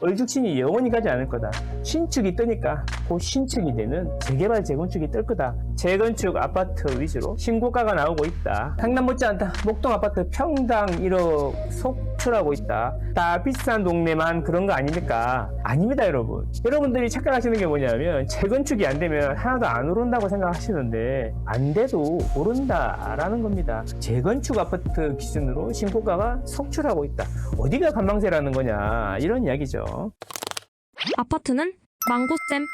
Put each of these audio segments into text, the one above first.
얼죽신이 영원히 가지 않을 거다. 신축이 뜨니까 곧 신축이 되는 재개발 재건축이 뜰 거다. 재건축 아파트 위주로 신고가가 나오고 있다. 상남 못지않다. 목동 아파트 평당 1억 속출하고 있다. 다 비싼 동네만 그런 거 아닙니까? 아닙니다, 여러분. 여러분들이 착각하시는 게 뭐냐면 재건축이 안 되면 하나도 안 오른다고 생각하시는데 안 돼도 오른다라는 겁니다. 재건축 아파트 기준으로 신고가가 속출하고 있다. 어디가 관망세라는 거냐, 이런 이야기죠. 아파트는 망고쌤.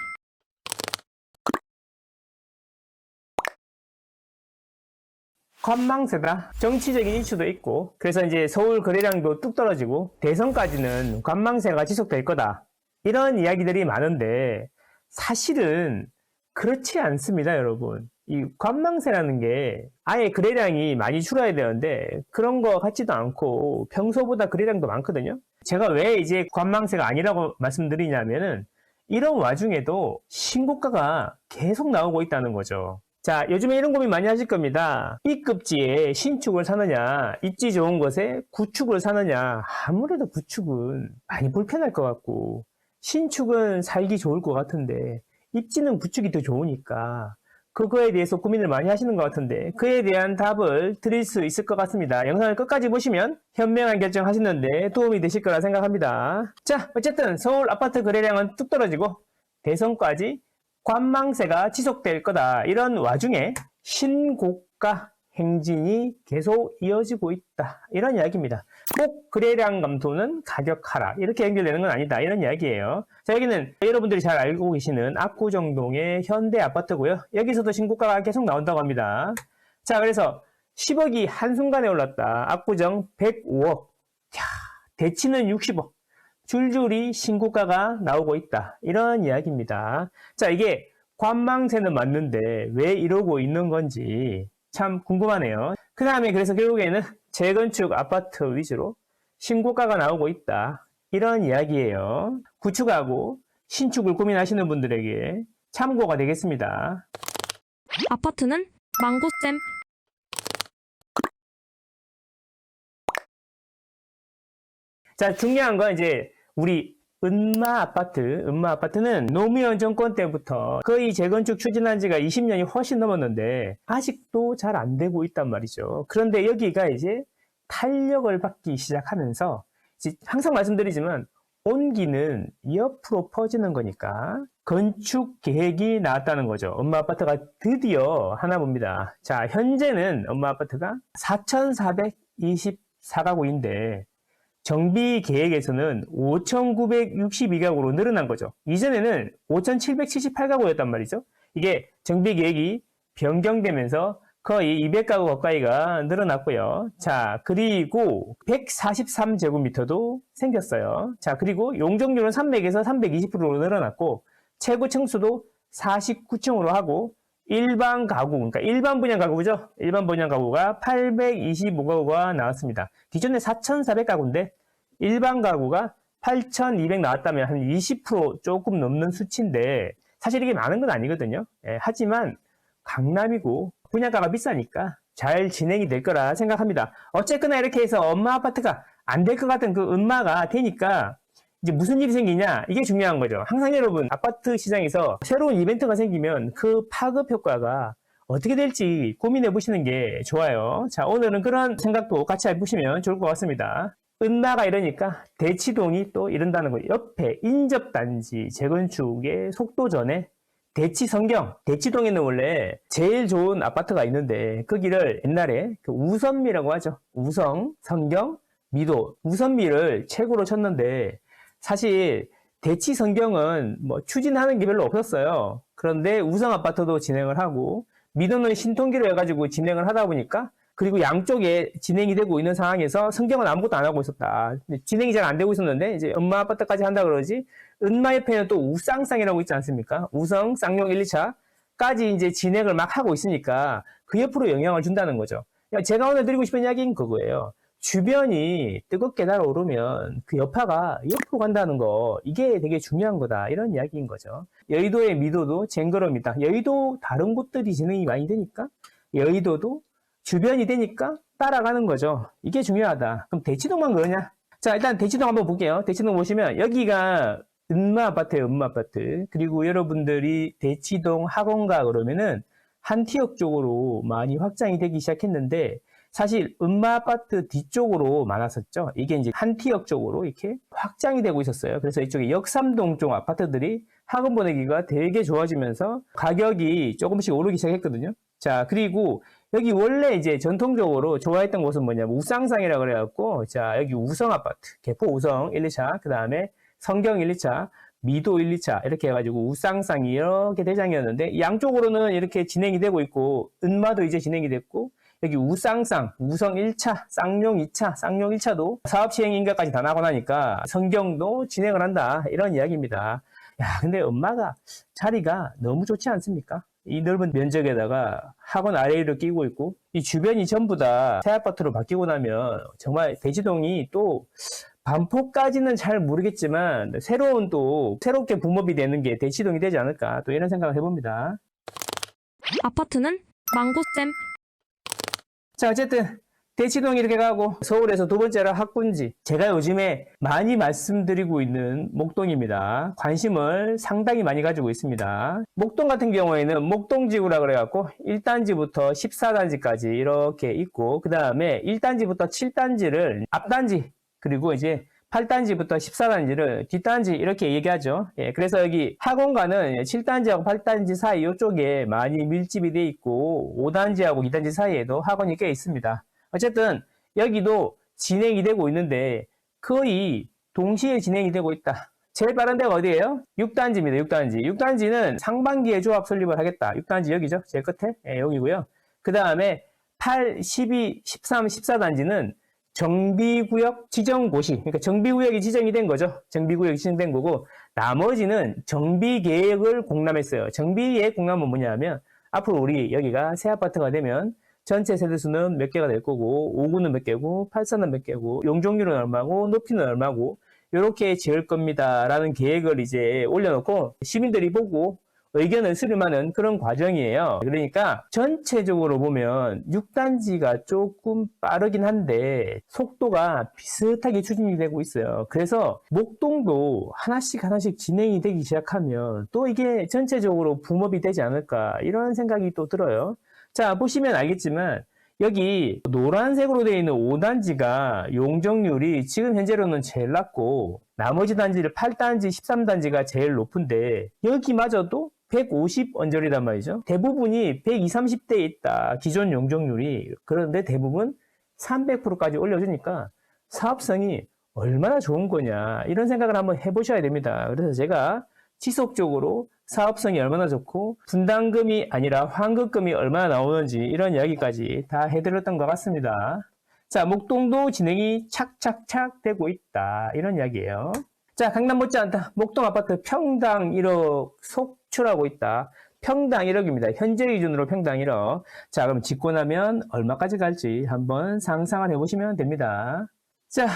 관망세다. 정치적인 이슈도 있고, 그래서 이제 서울 거래량도 뚝 떨어지고 대선까지는 관망세가 지속될 거다, 이런 이야기들이 많은데 사실은 그렇지 않습니다, 여러분. 이 관망세라는 게 아예 거래량이 많이 줄어야 되는데 그런 거 같지도 않고 평소보다 거래량도 많거든요. 제가 왜 이제 관망세가 아니라고 말씀드리냐면은 이런 와중에도 신고가가 계속 나오고 있다는 거죠. 자, 요즘에 이런 고민 많이 하실 겁니다. B급지에 신축을 사느냐, 입지 좋은 곳에 구축을 사느냐. 아무래도 구축은 많이 불편할 것 같고 신축은 살기 좋을 것 같은데 입지는 구축이 더 좋으니까 그거에 대해서 고민을 많이 하시는 것 같은데 그에 대한 답을 드릴 수 있을 것 같습니다. 영상을 끝까지 보시면 현명한 결정 하시는데 도움이 되실 거라 생각합니다. 자, 어쨌든 서울 아파트 거래량은 뚝 떨어지고 대선까지 관망세가 지속될 거다. 이런 와중에 신고가 행진이 계속 이어지고 있다, 이런 이야기입니다. 꼭 거래량 감소는 가격 하락 이렇게 연결되는 건 아니다, 이런 이야기예요. 자, 여기는 여러분들이 잘 알고 계시는 압구정동의 현대 아파트고요. 여기서도 신고가가 계속 나온다고 합니다. 자, 그래서 10억이 한순간에 올랐다. 압구정 105억, 대치는 60억, 줄줄이 신고가가 나오고 있다, 이런 이야기입니다. 자, 이게 관망세는 맞는데 왜 이러고 있는 건지 참 궁금하네요. 그 다음에 그래서 결국에는 재건축 아파트 위주로 신고가가 나오고 있다, 이런 이야기예요. 구축하고 신축을 고민하시는 분들에게 참고가 되겠습니다. 아파트는 망고쌤. 자, 중요한 건 이제 우리 은마 아파트는 노무현 정권 때부터 거의 재건축 추진한 지가 20년이 훨씬 넘었는데 아직도 잘 안 되고 있단 말이죠. 그런데 여기가 이제 탄력을 받기 시작하면서 이제 항상 말씀드리지만 온기는 옆으로 퍼지는 거니까 건축 계획이 나왔다는 거죠. 엄마 아파트가 드디어 하나 봅니다. 자, 현재는 엄마 아파트가 4,424가구인데 정비 계획에서는 5,962가구로 늘어난 거죠. 이전에는 5,778가구였단 말이죠. 이게 정비 계획이 변경되면서 거의 200가구 가까이가 늘어났고요. 자, 그리고 143제곱미터도 생겼어요. 자, 그리고 용적률은 300에서 320%로 늘어났고 최고 층수도 49층으로 하고 일반 가구, 그러니까 일반 분양 가구죠. 일반 분양 가구가 825가구가 나왔습니다. 기존에 4,400가구인데 일반 가구가 8,200 나왔다면 한 20% 조금 넘는 수치인데 사실 이게 많은 건 아니거든요. 하지만 강남이고 분양가가 비싸니까 잘 진행이 될 거라 생각합니다. 어쨌거나 이렇게 해서 엄마 아파트가 안 될 것 같은 그 엄마가 되니까 이제 무슨 일이 생기냐, 이게 중요한 거죠. 항상 여러분 아파트 시장에서 새로운 이벤트가 생기면 그 파급 효과가 어떻게 될지 고민해 보시는 게 좋아요. 자, 오늘은 그런 생각도 같이 해보시면 좋을 것 같습니다. 은마가 이러니까 대치동이 또 이런다는 거예요. 옆에 인접단지 재건축의 속도전에 대치성경, 대치동에는 원래 제일 좋은 아파트가 있는데 거기를 옛날에 그 우선미라고 하죠. 우성, 성경, 미도, 우선미를 최고로 쳤는데 사실 대치성경은 뭐 추진하는 게 별로 없었어요. 그런데 우성아파트도 진행을 하고 미도는 신통기로 해가지고 진행을 하다 보니까 그리고 양쪽에 진행이 되고 있는 상황에서 성경은 아무것도 안 하고 있었다. 진행이 잘 안 되고 있었는데 이제 엄마 아파트까지 한다 그러지. 은마 옆에는 또 우쌍쌍이라고 있지 않습니까? 우성, 쌍용 1, 2차까지 이제 진행을 막 하고 있으니까 그 옆으로 영향을 준다는 거죠. 제가 오늘 드리고 싶은 이야기는 그거예요. 주변이 뜨겁게 달아오르면 그 여파가 옆으로 간다는 거, 이게 되게 중요한 거다, 이런 이야기인 거죠. 여의도의 미도도 쟁거럽니다. 여의도 다른 곳들이 진행이 많이 되니까 여의도도 주변이 되니까 따라가는 거죠. 이게 중요하다. 그럼 대치동만 그러냐? 자, 일단 대치동 한번 볼게요. 대치동 보시면 여기가 은마 아파트예요, 은마 아파트. 그리고 여러분들이 대치동 학원가 그러면은 한티역 쪽으로 많이 확장이 되기 시작했는데 사실 은마 아파트 뒤쪽으로 많았었죠. 이게 이제 한티역 쪽으로 이렇게 확장이 되고 있었어요. 그래서 이쪽에 역삼동 쪽 아파트들이 학원 보내기가 되게 좋아지면서 가격이 조금씩 오르기 시작했거든요. 자, 그리고 여기 원래 이제 전통적으로 좋아했던 곳은 뭐냐면 우상상이라 그래갖고, 자, 여기 우성 아파트, 개포 우성 1, 2차, 그 다음에 성경 1, 2차, 미도 1, 2차, 이렇게 해가지고 우상상이 이렇게 대장이었는데, 양쪽으로는 이렇게 진행이 되고 있고, 은마도 이제 진행이 됐고, 여기 우상상, 우성 1차, 쌍용 2차, 쌍용 1차도 사업 시행 인가까지 다 나고 나니까 성경도 진행을 한다. 이런 이야기입니다. 야, 근데 엄마가 자리가 너무 좋지 않습니까? 이 넓은 면적에다가 학원 아래를 끼고 있고 이 주변이 전부 다 새 아파트로 바뀌고 나면 정말 대치동이 또 반포까지는 잘 모르겠지만 새롭게 붐업이 되는 게 대치동이 되지 않을까 또 이런 생각을 해봅니다. 아파트는 망고쌤. 자, 어쨌든 대치동 이렇게 가고 서울에서 두 번째로 학군지 제가 요즘에 많이 말씀드리고 있는 목동입니다. 관심을 상당히 많이 가지고 있습니다. 목동 같은 경우에는 목동지구라 그래갖고 1단지부터 14단지까지 이렇게 있고 그 다음에 1단지부터 7단지를 앞단지 그리고 이제 8단지부터 14단지를 뒷단지 이렇게 얘기하죠. 예, 그래서 여기 학원가는 7단지하고 8단지 사이 이쪽에 많이 밀집이 돼 있고 5단지하고 2단지 사이에도 학원이 꽤 있습니다. 어쨌든 여기도 진행이 되고 있는데 거의 동시에 진행이 되고 있다. 제일 빠른 데가 어디예요? 6단지입니다. 6단지. 6단지는 상반기에 조합 설립을 하겠다. 6단지 여기죠. 제일 끝에. 예, 여기고요. 그 다음에 8, 12, 13, 14단지는 정비구역 지정고시. 그러니까 정비구역이 지정이 된 거죠. 정비구역이 지정된 거고 나머지는 정비계획을 공람했어요. 정비계획 공람은 뭐냐면 앞으로 우리 여기가 새 아파트가 되면 전체 세대수는 몇 개가 될 거고 5구는 몇 개고 8사는 몇 개고 용적률은 얼마고 높이는 얼마고 이렇게 지을 겁니다 라는 계획을 이제 올려놓고 시민들이 보고 의견을 수렴하는 그런 과정이에요. 그러니까 전체적으로 보면 6단지가 조금 빠르긴 한데 속도가 비슷하게 추진이 되고 있어요. 그래서 목동도 하나씩 진행이 되기 시작하면 또 이게 전체적으로 붐업이 되지 않을까 이런 생각이 또 들어요. 자, 보시면 알겠지만 여기 노란색으로 되어 있는 5단지가 용적률이 지금 현재로는 제일 낮고 나머지 단지를 8단지, 13단지가 제일 높은데 여기마저도 150 언저리단 말이죠. 대부분이 120, 30대에 있다. 기존 용적률이. 그런데 대부분 300%까지 올려주니까 사업성이 얼마나 좋은 거냐 이런 생각을 한번 해보셔야 됩니다. 그래서 제가 지속적으로 사업성이 얼마나 좋고 분담금이 아니라 환급금이 얼마나 나오는지 이런 이야기까지 다 해드렸던 것 같습니다. 자, 목동도 진행이 착착착 되고 있다 이런 이야기예요. 자, 강남 못지않다 목동 아파트 평당 1억 속출하고 있다. 평당 1억입니다. 현재 기준으로 평당 1억. 자, 그럼 짓고 나면 얼마까지 갈지 한번 상상을 해보시면 됩니다. 자,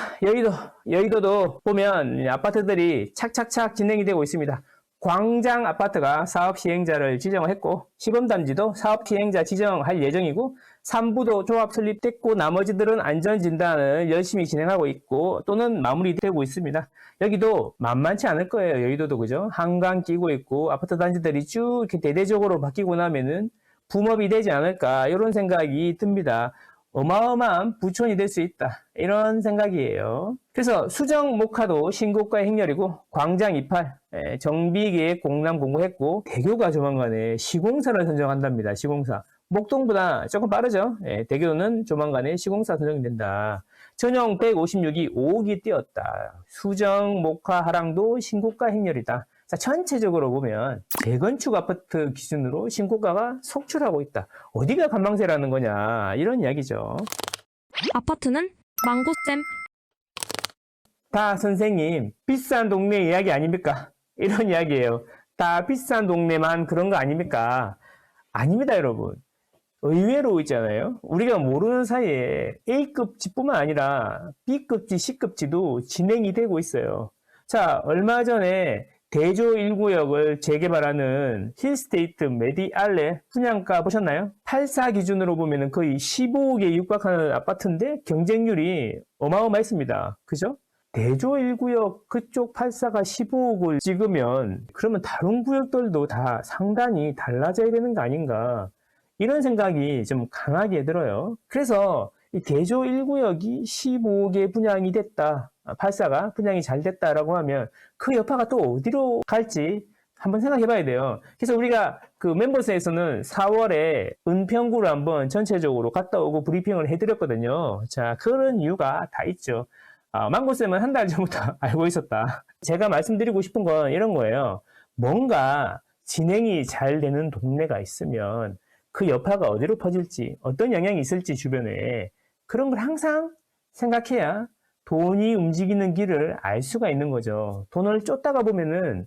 여의도도 보면 아파트들이 착착착 진행이 되고 있습니다. 광장 아파트가 사업 시행자를 지정을 했고 시범단지도 사업 시행자 지정할 예정이고 3부도 조합 설립됐고 나머지들은 안전진단을 열심히 진행하고 있고 또는 마무리되고 있습니다. 여기도 만만치 않을 거예요. 여의도도 그죠? 한강 끼고 있고 아파트 단지들이 쭉 이렇게 대대적으로 바뀌고 나면은 붐업이 되지 않을까 이런 생각이 듭니다. 어마어마한 부촌이 될 수 있다. 이런 생각이에요. 그래서 수정 목화도 신고가의 행렬이고 광장 28 정비계획 공람 공고했고 대교가 조만간에 시공사를 선정한답니다. 시공사. 목동보다 조금 빠르죠. 대교는 조만간에 시공사 선정이 된다. 전용 156이 5억이 뛰었다. 수정 목화 하랑도 신고가 행렬이다. 자, 전체적으로 보면 재건축 아파트 기준으로 신고가가 속출하고 있다. 어디가 관망세라는 거냐 이런 이야기죠. 아파트는 망고쌤. 다 선생님 비싼 동네 이야기 아닙니까? 이런 이야기예요. 다 비싼 동네만 그런 거 아닙니까? 아닙니다, 여러분. 의외로 있잖아요. 우리가 모르는 사이에 A급 지뿐만 아니라 B급지, C급지도 진행이 되고 있어요. 자, 얼마 전에 대조 1구역을 재개발하는 힐스테이트 메디알레 분양가 보셨나요? 84 기준으로 보면 거의 15억에 육박하는 아파트인데 경쟁률이 어마어마했습니다. 그죠? 대조 1구역 그쪽 8사가 15억을 찍으면 그러면 다른 구역들도 다 상단이 달라져야 되는 거 아닌가, 이런 생각이 좀 강하게 들어요. 그래서 이 대조 1구역이 15억에 분양이 됐다, 8사가 분양이 잘 됐다라고 하면 그 여파가 또 어디로 갈지 한번 생각해 봐야 돼요. 그래서 우리가 그 멤버스에서는 4월에 은평구를 한번 전체적으로 갔다 오고 브리핑을 해드렸거든요. 자, 그런 이유가 다 있죠. 망고쌤은 한 달 전부터 알고 있었다. 제가 말씀드리고 싶은 건 이런 거예요. 뭔가 진행이 잘 되는 동네가 있으면 그 여파가 어디로 퍼질지, 어떤 영향이 있을지 주변에, 그런 걸 항상 생각해야 돈이 움직이는 길을 알 수가 있는 거죠. 돈을 쫓다가 보면은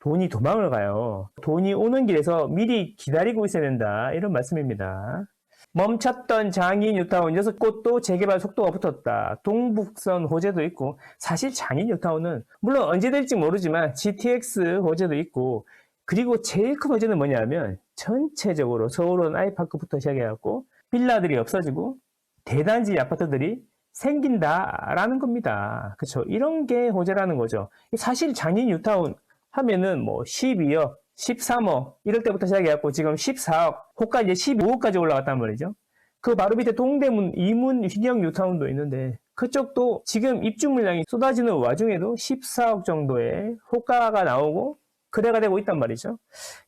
돈이 도망을 가요. 돈이 오는 길에서 미리 기다리고 있어야 된다, 이런 말씀입니다. 멈췄던 장인 뉴타운 6곳도 재개발 속도가 붙었다. 동북선 호재도 있고, 사실 장인 뉴타운은 물론 언제 될지 모르지만 GTX 호재도 있고, 그리고 제일 큰 호재는 뭐냐면 전체적으로 서울은 아이파크부터 시작해갖고 빌라들이 없어지고 대단지 아파트들이 생긴다라는 겁니다. 그렇죠? 이런 게 호재라는 거죠. 사실 장인 뉴타운 하면은 뭐 12억, 13억 이럴 때부터 시작해갖고 지금 14억, 호가 이제 15억까지 올라갔단 말이죠. 그 바로 밑에 동대문, 이문, 휘경 뉴타운도 있는데 그쪽도 지금 입주 물량이 쏟아지는 와중에도 14억 정도의 호가가 나오고 거래가 되고 있단 말이죠.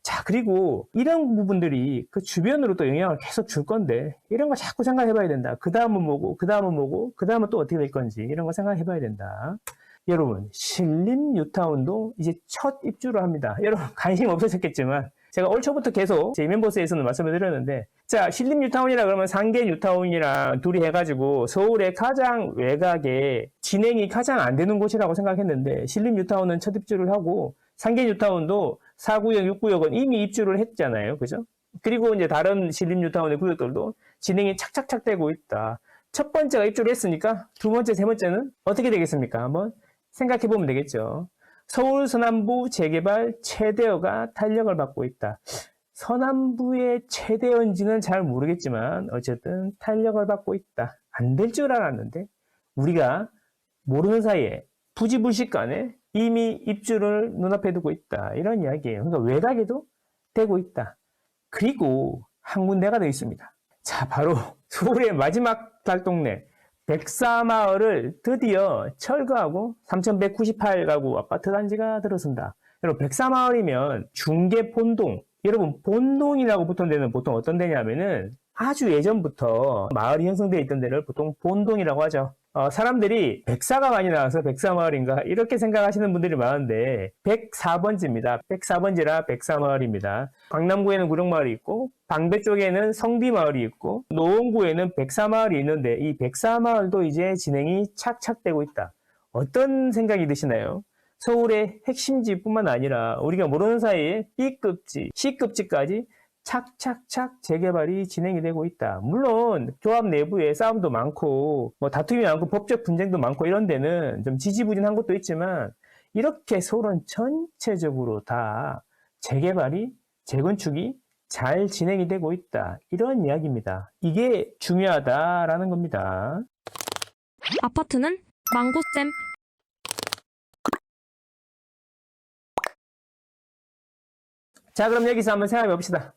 자, 그리고 이런 부분들이 그 주변으로 또 영향을 계속 줄 건데 이런 거 자꾸 생각해 봐야 된다. 그 다음은 뭐고, 그 다음은 뭐고, 그 다음은 또 어떻게 될 건지 이런 거 생각해 봐야 된다. 여러분, 신림 뉴타운도 이제 첫 입주를 합니다. 여러분, 관심 없으셨겠지만 제가 올 초부터 계속 제 멤버스에서는 말씀을 드렸는데, 자, 신림 뉴타운이라 그러면 상계 뉴타운이랑 둘이 해가지고 서울의 가장 외곽에 진행이 가장 안 되는 곳이라고 생각했는데, 신림 뉴타운은 첫 입주를 하고 상계 뉴타운도 4구역, 6구역은 이미 입주를 했잖아요. 그죠? 그리고 이제 다른 신림 뉴타운의 구역들도 진행이 착착착 되고 있다. 첫 번째가 입주를 했으니까 두 번째, 세 번째는 어떻게 되겠습니까? 한번 생각해 보면 되겠죠. 서울 서남부 재개발 최대어가 탄력을 받고 있다. 서남부의 최대어인지는 잘 모르겠지만 어쨌든 탄력을 받고 있다. 안 될 줄 알았는데 우리가 모르는 사이에 부지불식간에 이미 입주를 눈앞에 두고 있다. 이런 이야기예요. 그러니까 외곽에도 되고 있다. 그리고 한 군데가 더 있습니다. 자, 바로 서울의 마지막 달동네 백사마을을 드디어 철거하고 3,198가구 아파트 단지가 들어선다. 여러분, 백사마을이면 중계 본동, 여러분 본동이라고 붙은 데는 보통 어떤 데냐면은 아주 예전부터 마을이 형성되어 있던 데를 보통 본동이라고 하죠. 사람들이 백사가 많이 나와서 백사마을인가 이렇게 생각하시는 분들이 많은데 104번지입니다. 104번지라 백사마을입니다. 강남구에는 구룡마을이 있고 방배 쪽에는 성비마을이 있고 노원구에는 백사마을이 있는데 이 백사마을도 이제 진행이 착착되고 있다. 어떤 생각이 드시나요? 서울의 핵심지뿐만 아니라 우리가 모르는 사이에 B급지, C급지까지 착착착 재개발이 진행이 되고 있다. 물론 조합 내부에 싸움도 많고 뭐 다툼이 많고 법적 분쟁도 많고 이런 데는 좀 지지부진한 것도 있지만 이렇게 서울은 전체적으로 다 재개발이, 재건축이 잘 진행이 되고 있다. 이런 이야기입니다. 이게 중요하다라는 겁니다. 아파트는 망고쌤. 자, 그럼 여기서 한번 생각해 봅시다.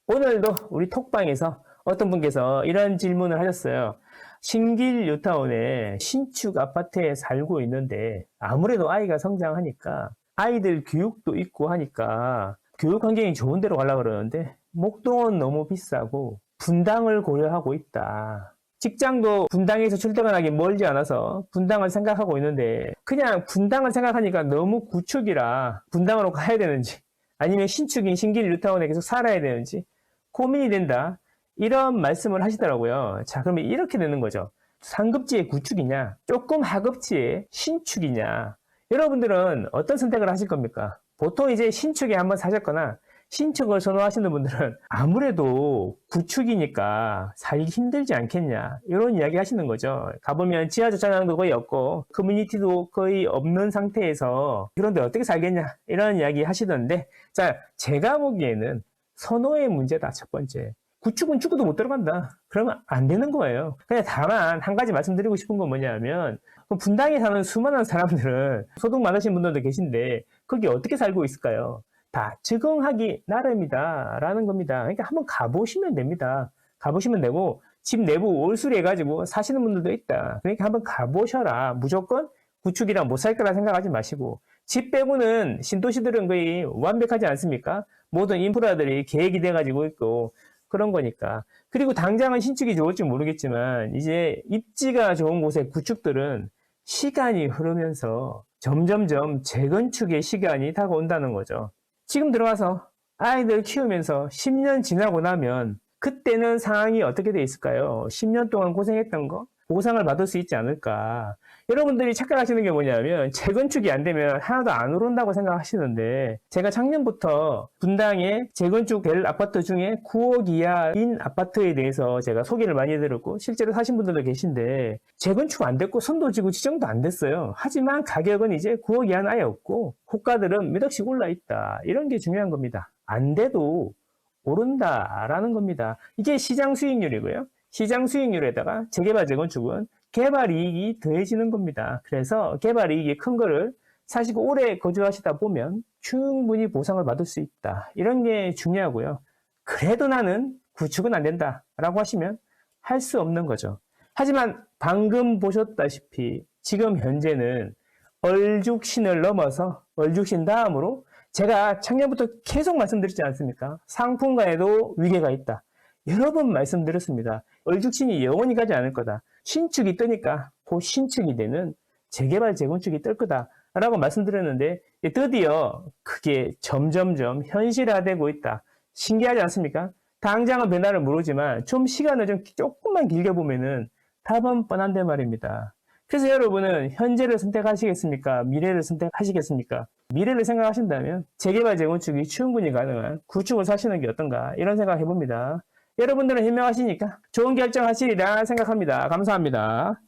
오늘도 우리 톡방에서 어떤 분께서 이런 질문을 하셨어요. 신길 뉴타운에 신축 아파트에 살고 있는데 아무래도 아이가 성장하니까 아이들 교육도 있고 하니까 교육 환경이 좋은 데로 가려고 그러는데 목동은 너무 비싸고 분당을 고려하고 있다. 직장도 분당에서 출퇴근하기 멀지 않아서 분당을 생각하고 있는데 그냥 분당을 생각하니까 너무 구축이라 분당으로 가야 되는지 아니면 신축인 신길 뉴타운에 계속 살아야 되는지 고민이 된다. 이런 말씀을 하시더라고요. 자, 그러면 이렇게 되는 거죠. 상급지의 구축이냐, 조금 하급지의 신축이냐. 여러분들은 어떤 선택을 하실 겁니까? 보통 이제 신축에 한번 사셨거나 신축을 선호하시는 분들은 아무래도 구축이니까 살기 힘들지 않겠냐. 이런 이야기 하시는 거죠. 가보면 지하주차장도 거의 없고 커뮤니티도 거의 없는 상태에서 그런데 어떻게 살겠냐. 이런 이야기 하시던데, 자, 제가 보기에는 선호의 문제다. 첫 번째. 구축은 죽어도 못 들어간다. 그러면 안 되는 거예요. 그냥 다만 한 가지 말씀드리고 싶은 건 뭐냐면 그럼 분당에 사는 수많은 사람들은 소득 많으신 분들도 계신데 거기 어떻게 살고 있을까요? 다 적응하기 나름이다라는 겁니다. 그러니까 한번 가보시면 됩니다. 가보시면 되고 집 내부 올수리 해가지고 사시는 분들도 있다. 그러니까 한번 가보셔라. 무조건 구축이랑 못 살 거라 생각하지 마시고 집 빼고는 신도시들은 거의 완벽하지 않습니까? 모든 인프라들이 계획이 돼가지고 있고 그런 거니까. 그리고 당장은 신축이 좋을지 모르겠지만 이제 입지가 좋은 곳의 구축들은 시간이 흐르면서 점점점 재건축의 시간이 다가온다는 거죠. 지금 들어와서 아이들 키우면서 10년 지나고 나면 그때는 상황이 어떻게 돼 있을까요? 10년 동안 고생했던 거 보상을 받을 수 있지 않을까? 여러분들이 착각하시는 게 뭐냐면 재건축이 안 되면 하나도 안 오른다고 생각하시는데 제가 작년부터 분당에 재건축될 아파트 중에 9억 이하인 아파트에 대해서 제가 소개를 많이 해드렸고 실제로 사신 분들도 계신데 재건축 안 됐고 선도 지고 지정도 안 됐어요. 하지만 가격은 이제 9억 이하는 아예 없고 호가들은 몇 억씩 올라 있다. 이런 게 중요한 겁니다. 안 돼도 오른다라는 겁니다. 이게 시장 수익률이고요. 시장 수익률에다가 재개발 재건축은 개발 이익이 더해지는 겁니다. 그래서 개발 이익이 큰 거를 사시고 오래 거주하시다 보면 충분히 보상을 받을 수 있다. 이런 게 중요하고요. 그래도 나는 구축은 안 된다 라고 하시면 할 수 없는 거죠. 하지만 방금 보셨다시피 지금 현재는 얼죽신을 넘어서 얼죽신 다음으로 제가 작년부터 계속 말씀드렸지 않습니까? 상품가에도 위계가 있다. 여러 번 말씀드렸습니다. 얼죽신이 영원히 가지 않을 거다. 신축이 뜨니까 곧 신축이 되는 재개발 재건축이 뜰 거다 라고 말씀드렸는데 드디어 그게 점점점 현실화되고 있다. 신기하지 않습니까? 당장은 변화를 모르지만 좀 시간을 좀 조금만 길게 보면은 답은 뻔한데 말입니다. 그래서 여러분은 현재를 선택하시겠습니까? 미래를 선택하시겠습니까? 미래를 생각하신다면 재개발 재건축이 충분히 가능한 구축을 사시는 게 어떤가 이런 생각 해봅니다. 여러분들은 현명하시니까 좋은 결정 하시리라 생각합니다. 감사합니다.